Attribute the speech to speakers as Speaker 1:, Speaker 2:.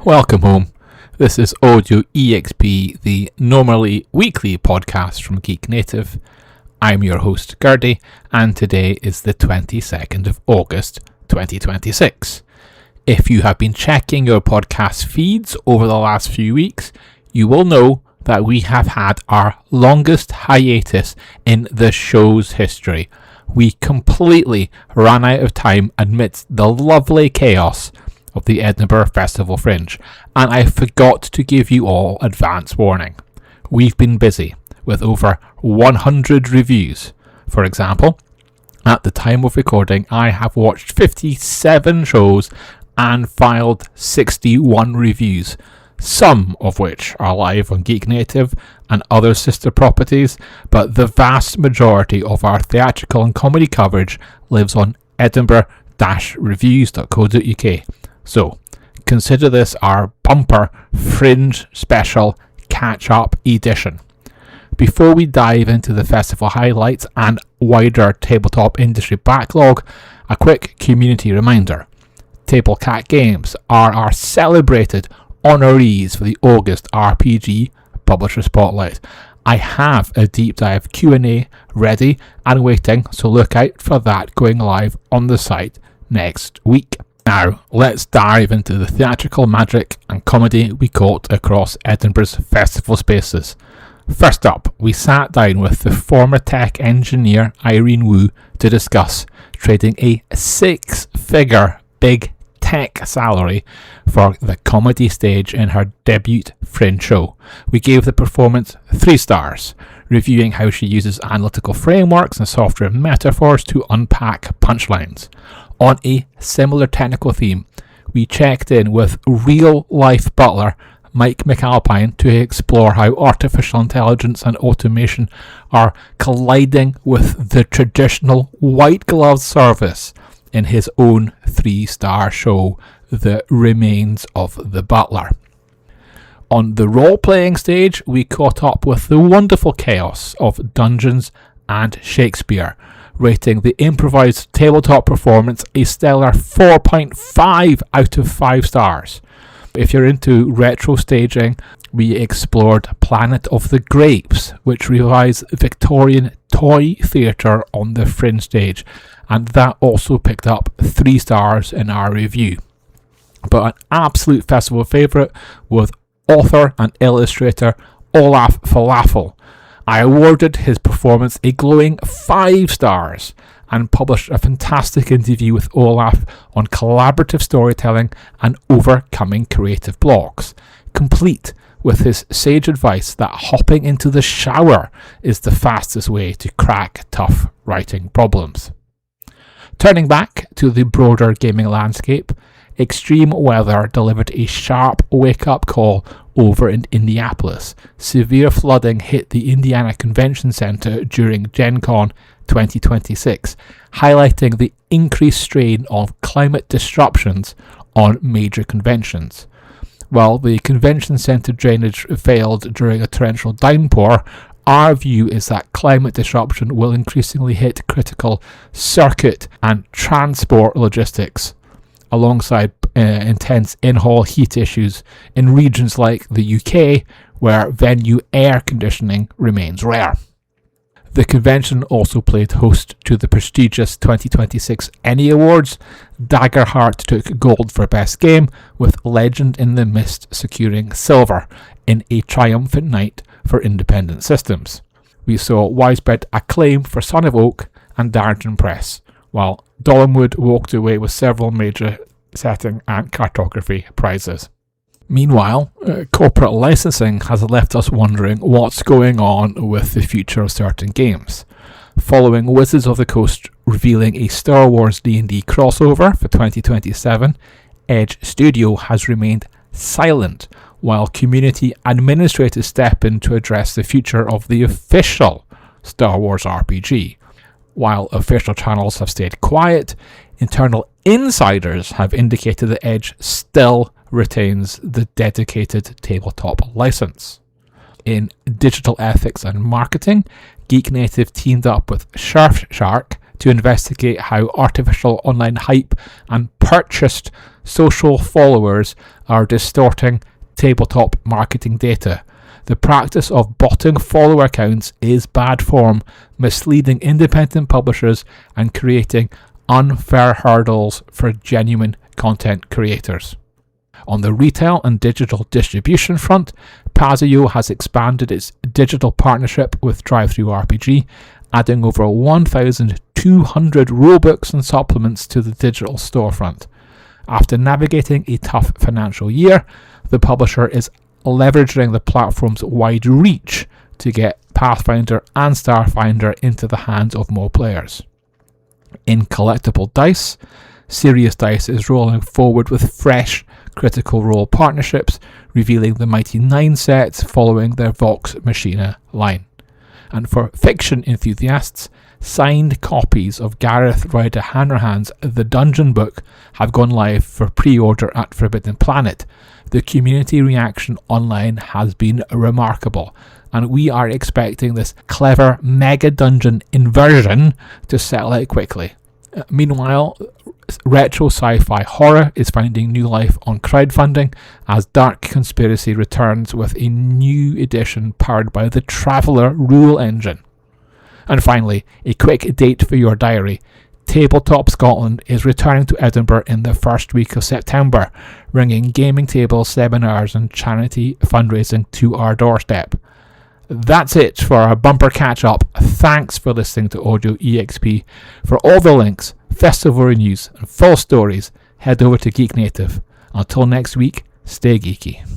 Speaker 1: Welcome home. This is Audio EXP, the normally weekly podcast from Geek Native. I'm your host, Girdy, and today is the 22nd of August, 2026. If you have been checking your podcast feeds over the last few weeks, you will know that we have had our longest hiatus in the show's history. We completely ran out of time amidst the lovely chaos of the Edinburgh Festival Fringe, and I forgot to give you all advance warning. We've been busy with over 100 reviews. For example, at the time of recording, I have watched 57 shows and filed 61 reviews, some of which are live on Geek Native and other sister properties, but the vast majority of our theatrical and comedy coverage lives on Edinburgh-reviews.co.uk. So, consider this our bumper Fringe Special catch-up edition. Before we dive into the festival highlights and wider tabletop industry backlog, a quick community reminder. Table Cat Games are our celebrated honorees for the August RPG Publisher Spotlight. I have a deep dive Q&A ready and waiting, so look out for that going live on the site next week. Now, let's dive into the theatrical magic and comedy we caught across Edinburgh's festival spaces. First up, we sat down with the former tech engineer Irene Wu to discuss trading a six-figure big tech salary for the comedy stage in her debut Fringe show. We gave the performance 3 stars, reviewing how she uses analytical frameworks and software metaphors to unpack punchlines. On a similar technical theme, we checked in with real-life butler Mike McAlpine to explore how artificial intelligence and automation are colliding with the traditional white-glove service in his own 3-star show, The Remains of the Butler. On the role-playing stage, we caught up with the wonderful chaos of Dungeons and Shakespeare, rating the improvised tabletop performance a stellar 4.5 out of 5 stars. If you're into retro staging, we explored Planet of the Grapes, which revives Victorian toy theatre on the Fringe stage, and that also picked up 3 stars in our review. But an absolute festival favourite was author and illustrator Olaf Falafel. I awarded his performance a glowing 5 stars and published a fantastic interview with Olaf on collaborative storytelling and overcoming creative blocks, complete with his sage advice that hopping into the shower is the fastest way to crack tough writing problems. Turning back to the broader gaming landscape, extreme weather delivered a sharp wake-up call over in Indianapolis. Severe flooding hit the Indiana Convention Center during Gen Con 2026, highlighting the increased strain of climate disruptions on major conventions. While the convention center drainage failed during a torrential downpour, our view is that climate disruption will increasingly hit critical circuit and transport logistics, alongside intense in-hall heat issues in regions like the UK, where venue air conditioning remains rare. The convention also played host to the prestigious 2026 ENNIE Awards. Daggerheart took gold for Best Game, with Legend in the Mist securing silver in a triumphant night for independent systems. We saw widespread acclaim for Son of Oak and Darrington Press, while Dollenwood walked away with several major setting and cartography prizes. Meanwhile, corporate licensing has left us wondering what's going on with the future of certain games. Following Wizards of the Coast revealing a Star Wars D&D crossover for 2027, Edge Studio has remained silent while community administrators step in to address the future of the official Star Wars RPG. While official channels have stayed quiet, internal insiders have indicated that Edge still retains the dedicated tabletop license. In digital ethics and marketing, Geek Native teamed up with Surfshark to investigate how artificial online hype and purchased social followers are distorting tabletop marketing data. The practice of botting follower accounts is bad form, misleading independent publishers and creating unfair hurdles for genuine content creators. On the retail and digital distribution front, Paizo has expanded its digital partnership with DriveThruRPG, adding over 1,200 rulebooks and supplements to the digital storefront. After navigating a tough financial year, the publisher is leveraging the platform's wide reach to get Pathfinder and Starfinder into the hands of more players. In collectible dice, Serious Dice is rolling forward with fresh Critical Role partnerships, revealing the Mighty 9 sets following their Vox Machina line. And for fiction enthusiasts, signed copies of Gareth Ryder Hanrahan's The Dungeon Book have gone live for pre-order at Forbidden Planet. The community reaction online has been remarkable, and we are expecting this clever mega dungeon inversion to settle out quickly. Meanwhile, retro sci-fi horror is finding new life on crowdfunding as Dark Conspiracy returns with a new edition powered by the Traveller rule engine. And finally, a quick date for your diary. Tabletop Scotland is returning to Edinburgh in the first week of September, bringing gaming tables, seminars and charity fundraising to our doorstep. That's it for our bumper catch-up. Thanks for listening to Audio EXP. For all the links, festival news and full stories, head over to Geek Native. Until next week, stay geeky.